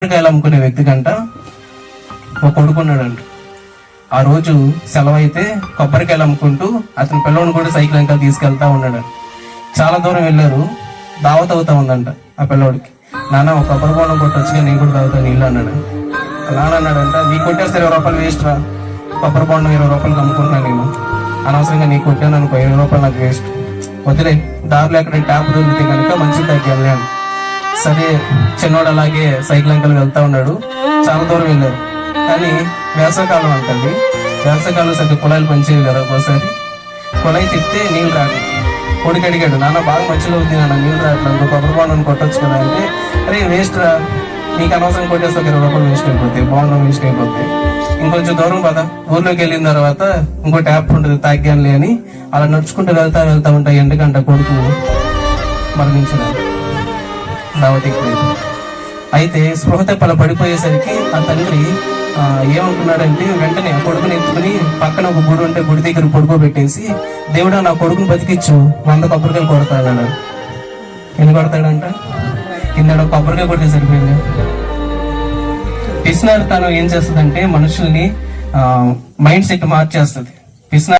కొబ్బరికాయలు అమ్ముకునే వ్యక్తి కంట ఒక కొడుకున్నాడంట. ఆ రోజు సెలవు అయితే కొబ్బరికాయలు అమ్ముకుంటూ అతని పిల్లవాడిని కూడా సైకిల్ వెనకాల తీసుకెళ్తా ఉన్నాడు. చాలా దూరం వెళ్ళారు. దావత్ అవుతా ఉందంట ఆ పిల్లవాడికి. నాన్న ఒక కొబ్బరి బోండం కొట్టొచ్చుగా, నేను కూడా తాగుతాను నీళ్ళు అన్నాడు. నాన్న అన్నాడంట, నీకు కొట్టేస్తే 20 రూపాయలు వేస్ట్ రా, కొబ్బరి బోండం 20 రూపాయలకి అమ్ముకుంటున్నా నేను, అనవసరంగా నీకు కొట్టాను అనుకో 20 రూపాయలు నాకు వేస్ట్, వదిలే, దారిలో ఎక్కడ ట్యాప్ దొరికితే కనుక మంచిది తగ్గాలి అని. సరే చిన్నోడు అలాగే సైకిల్ వెనకాల వెళ్తా ఉన్నాడు. చాలా దూరం వెళ్ళారు. కానీ వేసవకాలం అంటండి, వేసవకాలం సరిగ్గా కుళాయిలు పనిచేయవు కదా. ఒకసారి కుళాయి తిప్పితే నీళ్ళు రాదు. కొడుకు అడిగాడు, నాన్న బాగా మధ్యలో ఉంది నాన్న, నీళ్ళు రావట్లేదు, కొబ్బరి బోండం కొట్టొచ్చు కదా అంటే, అరే వేస్ట్ రా, నీకు అనవసరం కొట్టేస్తే 20 రూపాయలు వేస్ట్ అయిపోతాయి, బోండం వేస్ట్ అయిపోతాయి, ఇంకొంచెం దూరం పద, ఊర్లోకి వెళ్ళిన తర్వాత ఇంకో ట్యాప్ ఉంటుంది తాగ్యాలి అని అలా నడుచుకుంటూ వెళ్తా ఉంటాయి. ఎందుకంటే కొడుకు మరణించినాడు. దావతికి అయితే స్పృహ తెప్పల పడిపోయేసరికి ఆ తండ్రి ఏమంటున్నాడంటే, వెంటనే ఆ కొడుకుని ఎత్తుకుని పక్కన ఒక గుడి ఉంటే గుడి దగ్గర పడుకోబెట్టేసి, దేవుడా నా కొడుకుని బతికిచ్చు, 100 కొబ్బరికాయలు కొడతాడు. ఎన్ని కొడతాడంట? కింద కొబ్బరికాయ కొడితే సరిపోయింది. పిసినారి తను ఏం చేస్తుందంటే మనుషుల్ని మైండ్ సెట్ మార్చేస్తుంది. పిసినారి